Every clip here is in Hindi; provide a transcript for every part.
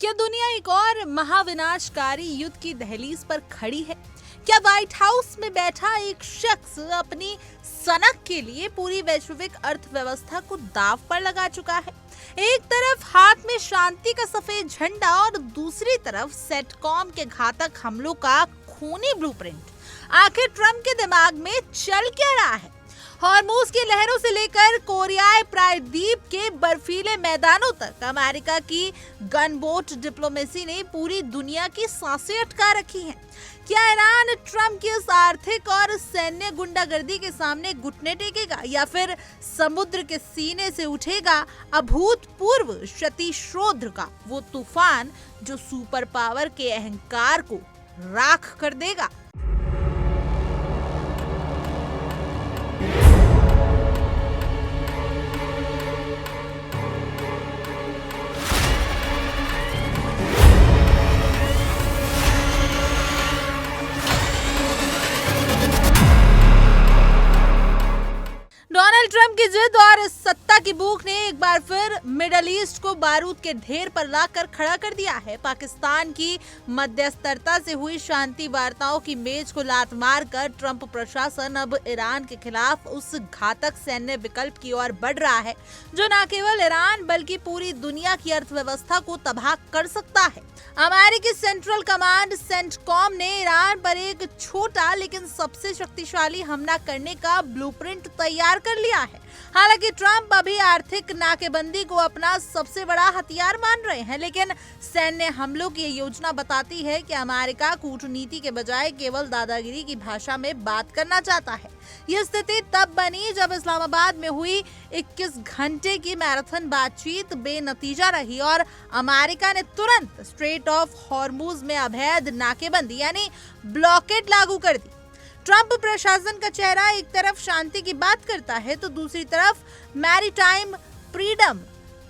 क्या दुनिया एक और महाविनाशकारी युद्ध की दहलीज पर खड़ी है? क्या व्हाइट हाउस में बैठा एक शख्स अपनी सनक के लिए पूरी वैश्विक अर्थव्यवस्था को दांव पर लगा चुका है? एक तरफ हाथ में शांति का सफेद झंडा और दूसरी तरफ सेटकॉम के घातक हमलों का खूनी ब्लूप्रिंट। आखिर ट्रंप के दिमाग में चल क्या रहा है? हॉर्मूज की लहरों से लेकर कोरियाई प्रायद्वीप के बर्फीले मैदानों तक अमेरिका की गनबोट डिप्लोमेसी ने पूरी दुनिया की सांसें अटका रखी हैं। क्या ईरान ट्रंप की इस आर्थिक और सैन्य गुंडागर्दी के सामने घुटने टेकेगा या फिर समुद्र के सीने से उठेगा अभूतपूर्व क्षतिश्रोध का वो तूफान जो सुपर पावर के अहंकार को राख कर देगा? डोनाल्ड ट्रंप की जिद और सत्ता की भूख ने एक बार फिर मिडल ईस्ट को बारूद के ढेर पर लाकर खड़ा कर दिया है। पाकिस्तान की मध्यस्थता से हुई शांति वार्ताओं की मेज को लात मारकर ट्रंप प्रशासन अब ईरान के खिलाफ उस घातक सैन्य विकल्प की ओर बढ़ रहा है जो न केवल ईरान बल्कि पूरी दुनिया की अर्थव्यवस्था को तबाह कर सकता है। अमेरिकी सेंट्रल कमांड सेंटकॉम ने ईरान पर एक छोटा लेकिन सबसे शक्तिशाली हमला करने का ब्लूप्रिंट तैयार कर लिया है। हालांकि ट्रंप अभी आर्थिक नाकेबंदी को अपना सबसे बड़ा हथियार मान रहे हैं, लेकिन सैन्य हमलों की योजना बताती है कि अमेरिका कूटनीति के बजाय केवल दादागिरी की भाषा में बात करना चाहता है। यह स्थिति तब बनी जब इस्लामाबाद में हुई 21 घंटे की मैराथन बातचीत बेनतीजा रही और अमेरिका ने तुरंत स्ट्रेट ऑफ हॉर्मूज में अवैध नाकेबंदी यानी ब्लॉकेड लागू कर दी। ट्रंप प्रशासन का चेहरा एक तरफ शांति की बात करता है तो दूसरी तरफ मैरीटाइम फ्रीडम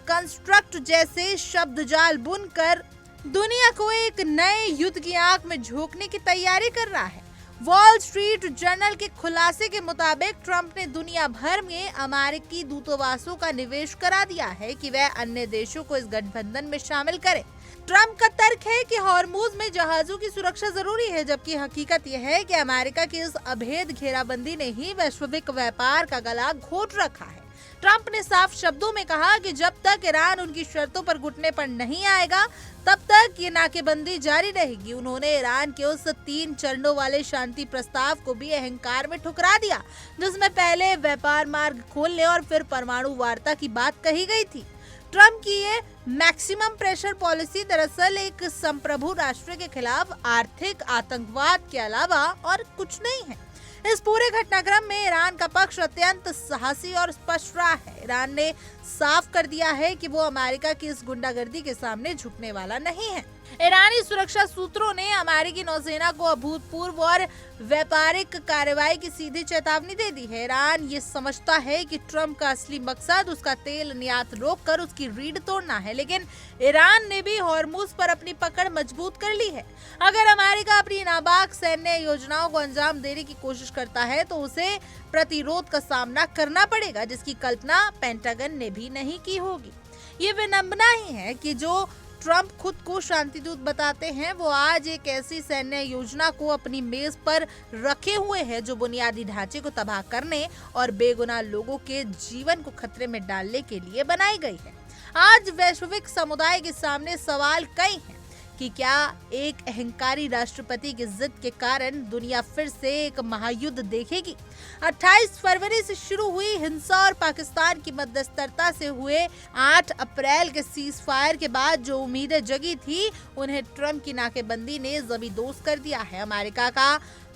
कंस्ट्रक्ट जैसे शब्दजाल बुनकर दुनिया को एक नए युद्ध की आंख में झोंकने की तैयारी कर रहा है। वॉल स्ट्रीट जर्नल के खुलासे के मुताबिक ट्रंप ने दुनिया भर में अमेरिकी दूतावासों का निवेश करा दिया है कि वह अन्य देशों को इस गठबंधन में शामिल करें। ट्रंप का तर्क है कि हॉर्मूज में जहाजों की सुरक्षा जरूरी है, जबकि हकीकत यह है कि अमेरिका की इस अभेद घेराबंदी ने ही वैश्विक व्यापार का गला घोट रखा है। ट्रंप ने साफ शब्दों में कहा कि जब तक ईरान उनकी शर्तों पर घुटने पर नहीं आएगा तब तक ये नाकेबंदी जारी रहेगी। उन्होंने ईरान के उस 3 चरणों वाले शांति प्रस्ताव को भी अहंकार में ठुकरा दिया जिसमें पहले व्यापार मार्ग खोलने और फिर परमाणु वार्ता की बात कही गई थी। ट्रंप की ये मैक्सिमम प्रेशर पॉलिसी दरअसल एक संप्रभु राष्ट्र के खिलाफ आर्थिक आतंकवाद के अलावा और कुछ नहीं है। इस पूरे घटनाक्रम में ईरान का पक्ष अत्यंत साहसी और स्पष्ट रहा है। ईरान ने साफ कर दिया है कि वो अमेरिका की इस गुंडागर्दी के सामने झुकने वाला नहीं है। ईरानी सुरक्षा सूत्रों ने अमेरिकी नौसेना को अभूतपूर्व और व्यापारिक कार्रवाई की सीधी चेतावनी दे दी है। ईरान ये समझता है कि ट्रंप का असली मकसद उसका तेल निर्यात रोककर उसकी रीढ़ तोड़ना है, लेकिन ईरान ने भी हॉर्मूज पर अपनी पकड़ मजबूत कर ली है। अगर अमेरिका अपनी नापाक सैन्य योजनाओं को अंजाम देने की कोशिश करता है तो उसे प्रतिरोध का सामना करना पड़ेगा, जिसकी कल्पना पेंटागन ने भी नहीं की होगी। ये विडंबना ही है कि जो ट्रंप खुद को शांतिदूत बताते हैं वो आज एक ऐसी सैन्य योजना को अपनी मेज पर रखे हुए हैं जो बुनियादी ढांचे को तबाह करने और बेगुनाह लोगों के जीवन को खतरे में डालने के लिए बनाई गई है। आज वैश्विक समुदाय के सामने सवाल कई हैं कि क्या एक अहंकारी राष्ट्रपति की जिद के कारण दुनिया फिर से एक महायुद्ध देखेगी? 28 फरवरी से शुरू हुई हिंसा और पाकिस्तान की मध्यस्थता से हुए 8 अप्रैल के सीज फायर के बाद जो उम्मीदें जगी थी उन्हें ट्रंप की नाकेबंदी ने जबरदोज कर दिया है। अमेरिका का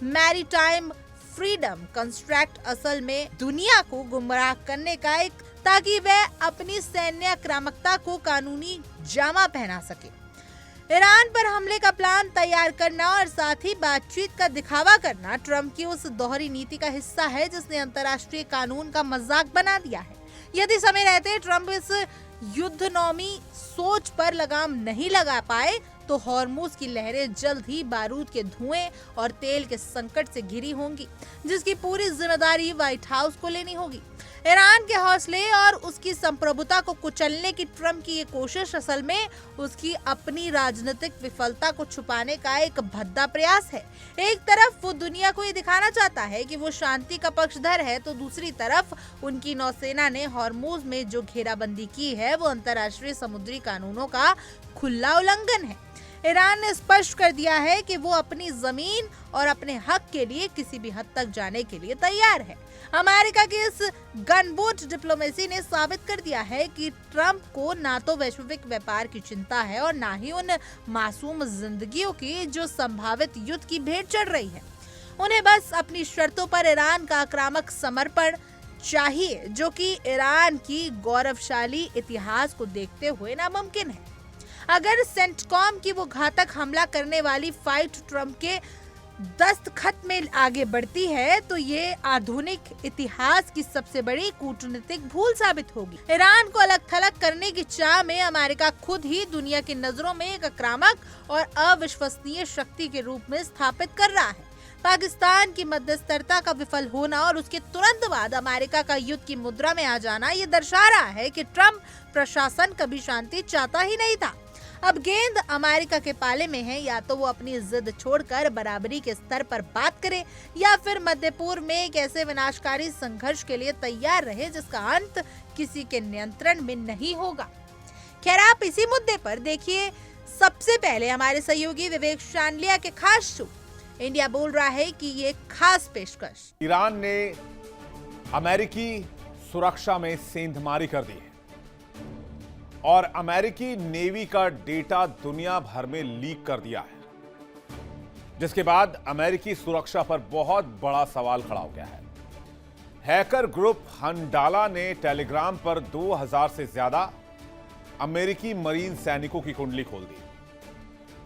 मैरीटाइम फ्रीडम कंस्ट्रक्ट असल में दुनिया को गुमराह करने का एक ताकि वह अपनी सैन्य आक्रामकता को कानूनी जामा पहना सके। ईरान पर हमले का प्लान तैयार करना और साथ ही बातचीत का दिखावा करना ट्रंप की उस दोहरी नीति का हिस्सा है जिसने अंतर्राष्ट्रीय कानून का मजाक बना दिया है। यदि समय रहते ट्रंप इस युद्धनौमी सोच पर लगाम नहीं लगा पाए तो हॉर्मुज की लहरें जल्द ही बारूद के धुएं और तेल के संकट से घिरी होंगी, जिसकी पूरी जिम्मेदारी व्हाइट हाउस को लेनी होगी। ईरान के हौसले और उसकी संप्रभुता को कुचलने की ट्रंप की ये कोशिश असल में उसकी अपनी राजनीतिक विफलता को छुपाने का एक भद्दा प्रयास है। एक तरफ वो दुनिया को ये दिखाना चाहता है कि वो शांति का पक्षधर है, तो दूसरी तरफ उनकी नौसेना ने हॉर्मुज में जो घेराबंदी की है वो अंतर्राष्ट्रीय समुद्री कानूनों का खुला उल्लंघन है। ईरान ने स्पष्ट कर दिया है कि वो अपनी जमीन और अपने हक के लिए किसी भी हद तक जाने के लिए तैयार है। अमेरिका की इस गनबूट डिप्लोमेसी ने साबित कर दिया है कि ट्रंप को ना तो वैश्विक व्यापार की चिंता है और ना ही उन मासूम जिंदगियों की जो संभावित युद्ध की भेंट चढ़ रही है। उन्हें बस अपनी शर्तों पर ईरान का आक्रामक समर्पण चाहिए, जो कि ईरान की गौरवशाली इतिहास को देखते हुए नामुमकिन है। अगर सेंटकॉम की वो घातक हमला करने वाली फाइट ट्रंप के दस्तखत में आगे बढ़ती है, तो ये आधुनिक इतिहास की सबसे बड़ी कूटनीतिक भूल साबित होगी। ईरान को अलग थलग करने की चाह में अमेरिका खुद ही दुनिया की नजरों में एक आक्रामक और अविश्वसनीय शक्ति के रूप में स्थापित कर रहा है। पाकिस्तान की मध्यस्थता का विफल होना और उसके तुरंत बाद अमेरिका का युद्ध की मुद्रा में आ जाना ये दर्शा रहा है कि ट्रंप प्रशासन कभी शांति चाहता ही नहीं था। अब गेंद अमेरिका के पाले में है, या तो वो अपनी जिद छोड़कर बराबरी के स्तर पर बात करे या फिर मध्य पूर्व में एक ऐसे विनाशकारी संघर्ष के लिए तैयार रहे जिसका अंत किसी के नियंत्रण में नहीं होगा। खैर, आप इसी मुद्दे पर देखिए सबसे पहले हमारे सहयोगी विवेक शानलिया के खास शो इंडिया बोल रहा है कि ये खास पेशकश। ईरान ने अमेरिकी सुरक्षा में सेंधमारी कर दी है और अमेरिकी नेवी का डेटा दुनिया भर में लीक कर दिया है, जिसके बाद अमेरिकी सुरक्षा पर बहुत बड़ा सवाल खड़ा हो गया है। हैकर ग्रुप हंडाला ने टेलीग्राम पर 2000 से ज्यादा अमेरिकी मरीन सैनिकों की कुंडली खोल दी।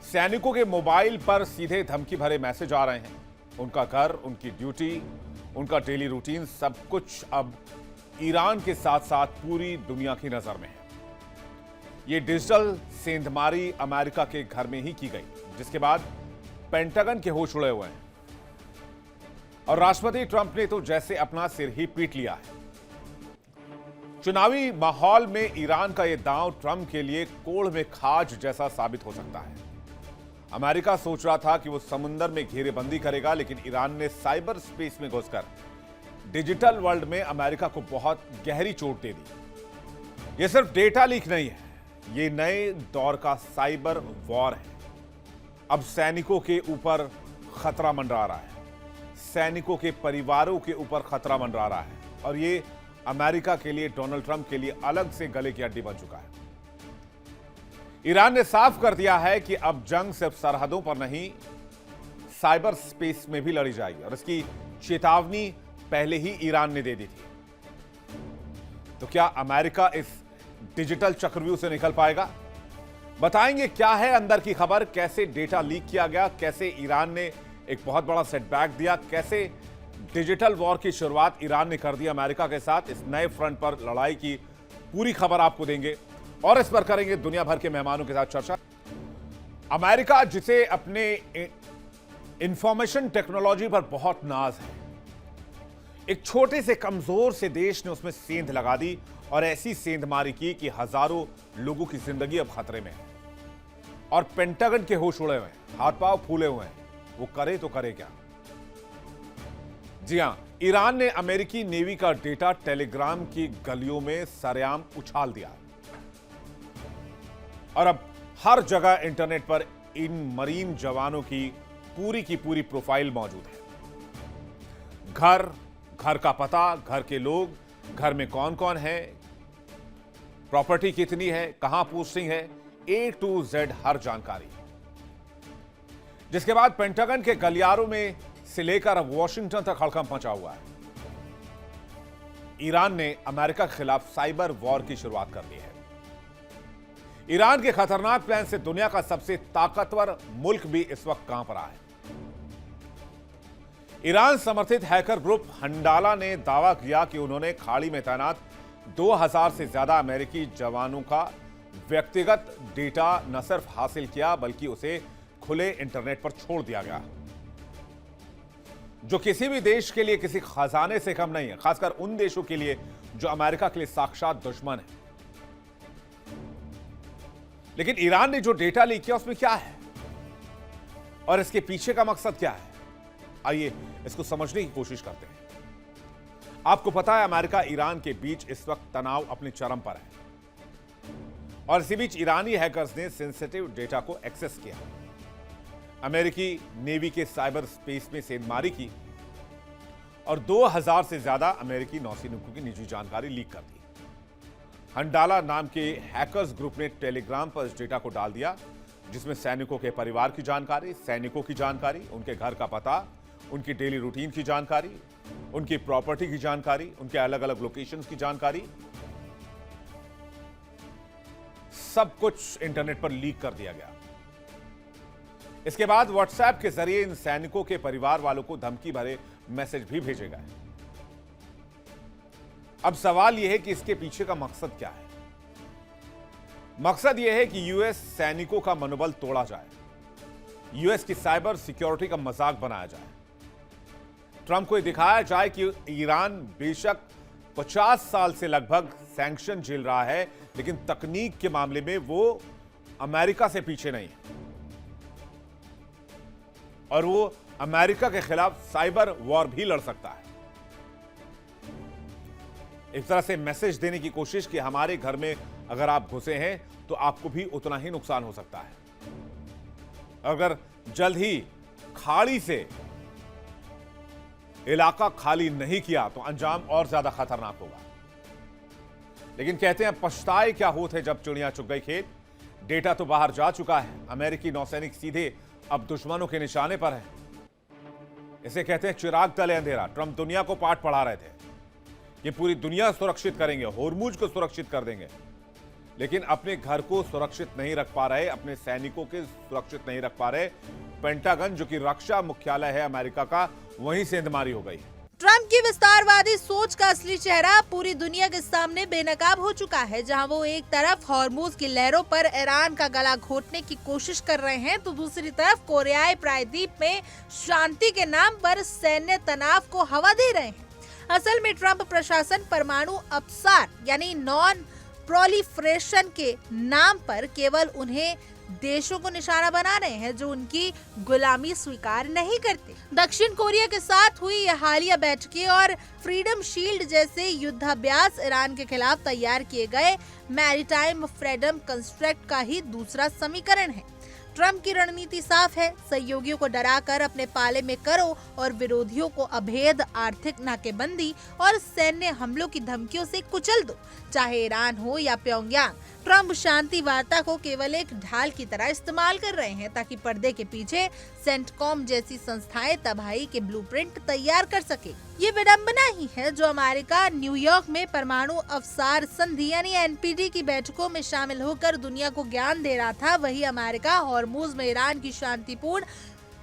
सैनिकों के मोबाइल पर सीधे धमकी भरे मैसेज आ रहे हैं। उनका घर, उनकी ड्यूटी, उनका डेली रूटीन, सब कुछ अब ईरान के साथ साथ पूरी दुनिया की नजर में है। ये डिजिटल सेंधमारी अमेरिका के घर में ही की गई, जिसके बाद पेंटागन के होश उड़े हुए हैं और राष्ट्रपति ट्रंप ने तो जैसे अपना सिर ही पीट लिया है। चुनावी माहौल में ईरान का यह दांव ट्रंप के लिए कोढ़ में खाज जैसा साबित हो सकता है। अमेरिका सोच रहा था कि वो समुद्र में घेरेबंदी करेगा, लेकिन ईरान ने साइबर स्पेस में घुसकर डिजिटल वर्ल्ड में अमेरिका को बहुत गहरी चोट दे दी। यह सिर्फ डेटा लीक नहीं है, ये नए दौर का साइबर वॉर है। अब सैनिकों के ऊपर खतरा मंडरा रहा है, सैनिकों के परिवारों के ऊपर खतरा मंडरा रहा है और ये अमेरिका के लिए, डोनाल्ड ट्रंप के लिए अलग से गले की हड्डी बन चुका है। ईरान ने साफ कर दिया है कि अब जंग सिर्फ सरहदों पर नहीं, साइबर स्पेस में भी लड़ी जाएगी और इसकी चेतावनी पहले ही ईरान ने दे दी थी। तो क्या अमेरिका इस डिजिटल चक्रव्यूह से निकल पाएगा? बताएंगे क्या है अंदर की खबर, कैसे डेटा लीक किया गया, कैसे ईरान ने एक बहुत बड़ा सेटबैक दिया, कैसे डिजिटल वॉर की शुरुआत ईरान ने कर दी अमेरिका के साथ। इस नए फ्रंट पर लड़ाई की पूरी खबर आपको देंगे और इस पर करेंगे दुनिया भर के मेहमानों के साथ चर्चा। अमेरिका, जिसे अपने इंफॉर्मेशन टेक्नोलॉजी पर बहुत नाज है, एक छोटे से कमजोर से देश ने उसमें सेंध लगा दी और ऐसी सेंधमारी की कि हजारों लोगों की जिंदगी अब खतरे में है और पेंटागन के होश उड़े हुए हैं, हाथ पांव फूले हुए हैं। वो करे तो करे क्या? जी हां, ईरान ने अमेरिकी नेवी का डेटा टेलीग्राम की गलियों में सरेआम उछाल दिया और अब हर जगह इंटरनेट पर इन मरीन जवानों की पूरी प्रोफाइल मौजूद है। घर का पता, घर के लोग, घर में कौन कौन है, प्रॉपर्टी कितनी है, कहां पोस्टिंग है, A to Z हर जानकारी। जिसके बाद पेंटागन के गलियारों में से लेकर अब वॉशिंगटन तक हड़कंप मचा हुआ है। ईरान ने अमेरिका के खिलाफ साइबर वॉर की शुरुआत कर दी है। ईरान के खतरनाक प्लान से दुनिया का सबसे ताकतवर मुल्क भी इस वक्त कांप रहा है। ईरान समर्थित हैकर ग्रुप हंडाला ने दावा किया कि उन्होंने खाड़ी में तैनात 2000 से ज्यादा अमेरिकी जवानों का व्यक्तिगत डेटा न सिर्फ हासिल किया बल्कि उसे खुले इंटरनेट पर छोड़ दिया गया, जो किसी भी देश के लिए किसी खजाने से कम नहीं है, खासकर उन देशों के लिए जो अमेरिका के लिए साक्षात दुश्मन है। लेकिन ईरान ने जो डेटा लीक किया उसमें क्या है और इसके पीछे का मकसद क्या है, आइए इसको समझने की कोशिश करते हैं। आपको पता है अमेरिका ईरान के बीच इस वक्त तनाव अपने चरम पर है और इसी बीच ईरानी हैकर्स ने सेंसिटिव डेटा को एक्सेस किया, अमेरिकी नेवी के साइबर स्पेस में सेंधमारी की और 2000 से ज्यादा अमेरिकी नौसैनिकों की निजी जानकारी लीक कर दी। हंडाला नाम के हैकर्स ग्रुप ने टेलीग्राम पर इस डेटा को डाल दिया, जिसमें सैनिकों के परिवार की जानकारी, सैनिकों की जानकारी, उनके घर का पता, उनकी डेली रूटीन की जानकारी, उनकी प्रॉपर्टी की जानकारी, उनके अलग अलग लोकेशंस की जानकारी, सब कुछ इंटरनेट पर लीक कर दिया गया। इसके बाद व्हाट्सएप के जरिए इन सैनिकों के परिवार वालों को धमकी भरे मैसेज भी भेजे गए। अब सवाल यह है कि इसके पीछे का मकसद क्या है। मकसद यह है कि यूएस सैनिकों का मनोबल तोड़ा जाए, यूएस की साइबर सिक्योरिटी का मजाक बनाया जाए, ट्रंप को यह दिखाया जाए कि ईरान बेशक 50 साल से लगभग सैंक्शन झेल रहा है, लेकिन तकनीक के मामले में वो अमेरिका से पीछे नहीं है और वो अमेरिका के खिलाफ साइबर वॉर भी लड़ सकता है। एक तरह से मैसेज देने की कोशिश कि हमारे घर में अगर आप घुसे हैं तो आपको भी उतना ही नुकसान हो सकता है। अगर जल्द ही खाड़ी से इलाका खाली नहीं किया तो अंजाम और ज्यादा खतरनाक होगा। लेकिन कहते हैं पछताए क्या होत है जब चिड़िया चुग गई खेत। डेटा तो बाहर जा चुका है, अमेरिकी नौसैनिक सीधे अब दुश्मनों के निशाने पर है। इसे कहते हैं चिराग तले अंधेरा। ट्रंप दुनिया को पाठ पढ़ा रहे थे, ये पूरी दुनिया सुरक्षित करेंगे, होर्मुज को सुरक्षित कर देंगे, लेकिन अपने घर को सुरक्षित नहीं रख पा रहे, अपने सैनिकों के सुरक्षित नहीं रख पा रहे। पेंटागन जो कि रक्षा मुख्यालय है अमेरिका का, वहीं सेंधमारी हो गई है। ट्रंप की विस्तारवादी सोच का असली चेहरा पूरी दुनिया के सामने बेनकाब हो चुका है। जहां वो एक तरफ हॉर्मुज की लहरों पर ईरान का गला घोटने की कोशिश कर रहे हैं, तो दूसरी तरफ कोरियाई प्रायद्वीप में शांति के नाम पर सैन्य तनाव को हवा दे रहे हैं। असल में ट्रंप प्रशासन परमाणु अपसार यानी नॉन प्रोलिफरेशन के नाम पर केवल उन्हें देशों को निशाना बना रहे हैं जो उनकी गुलामी स्वीकार नहीं करते। दक्षिण कोरिया के साथ हुई यह हालिया बैठकें और फ्रीडम शील्ड जैसे युद्धाभ्यास ईरान के खिलाफ तैयार किए गए मैरीटाइम फ्रीडम कंस्ट्रक्ट का ही दूसरा समीकरण है। ट्रंप की रणनीति साफ है, सहयोगियों को डराकर अपने पाले में करो और विरोधियों को अभेद आर्थिक नाकेबंदी और सैन्य हमलों की धमकियों से कुचल दो, चाहे ईरान हो या प्योंगयांग। ट्रंप शांति वार्ता को केवल एक ढाल की तरह इस्तेमाल कर रहे हैं ताकि पर्दे के पीछे सेंटकॉम जैसी संस्थाएं तबाही के ब्लूप्रिंट तैयार कर सके। ये विडंबना ही है जो अमेरिका न्यूयॉर्क में परमाणु अवसार संधि यानी एनपीटी की बैठकों में शामिल होकर दुनिया को ज्ञान दे रहा था। वही अमेरिका हॉर्मुज में ईरान की शांतिपूर्ण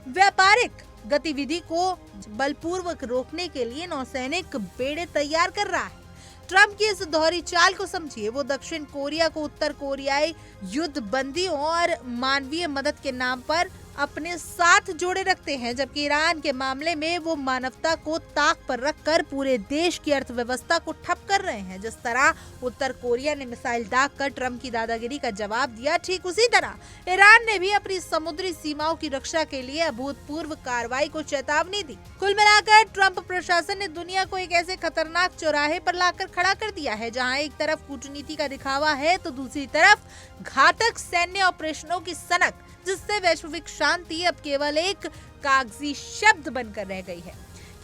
व्यापारिक गतिविधि को बलपूर्वक रोकने के लिए नौसैनिक बेड़े तैयार कर रहा है। ट्रंप की इस दोहरी चाल को समझिए। वो दक्षिण कोरिया को उत्तर कोरियाई युद्ध बंदियों और मानवीय मदद के नाम पर अपने साथ जोड़े रखते हैं, जबकि ईरान के मामले में वो मानवता को ताक पर रखकर पूरे देश की अर्थव्यवस्था को ठप कर रहे हैं। जिस तरह उत्तर कोरिया ने मिसाइल दागकर ट्रंप की दादागिरी का जवाब दिया, ठीक उसी तरह ईरान ने भी अपनी समुद्री सीमाओं की रक्षा के लिए अभूतपूर्व कार्रवाई को चेतावनी दी। कुल मिलाकर ट्रंप प्रशासन ने दुनिया को एक ऐसे खतरनाक चौराहे पर लाकर खड़ा कर दिया है, जहां एक तरफ कूटनीति का दिखावा है तो दूसरी तरफ घातक सैन्य ऑपरेशनों की सनक, जिससे वैश्विक शांति अब केवल एक कागजी शब्द बनकर रह गई है।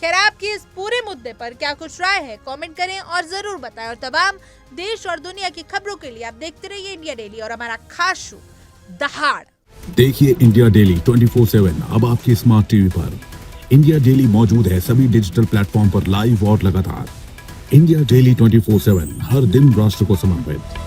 खैर, आपकी इस पूरे मुद्दे पर क्या कुछ राय है, कमेंट करें और जरूर बताएं। और तमाम देश और दुनिया की खबरों के लिए आप देखते रहिए इंडिया डेली और हमारा खास शो दहाड़। देखिए इंडिया डेली 24/7 अब आपके स्मार्ट टीवी पर। इंडिया डेली मौजूद है सभी डिजिटल प्लेटफॉर्म पर लाइव और लगातार। इंडिया डेली 24/7 हर दिन राष्ट्र को समर्पित।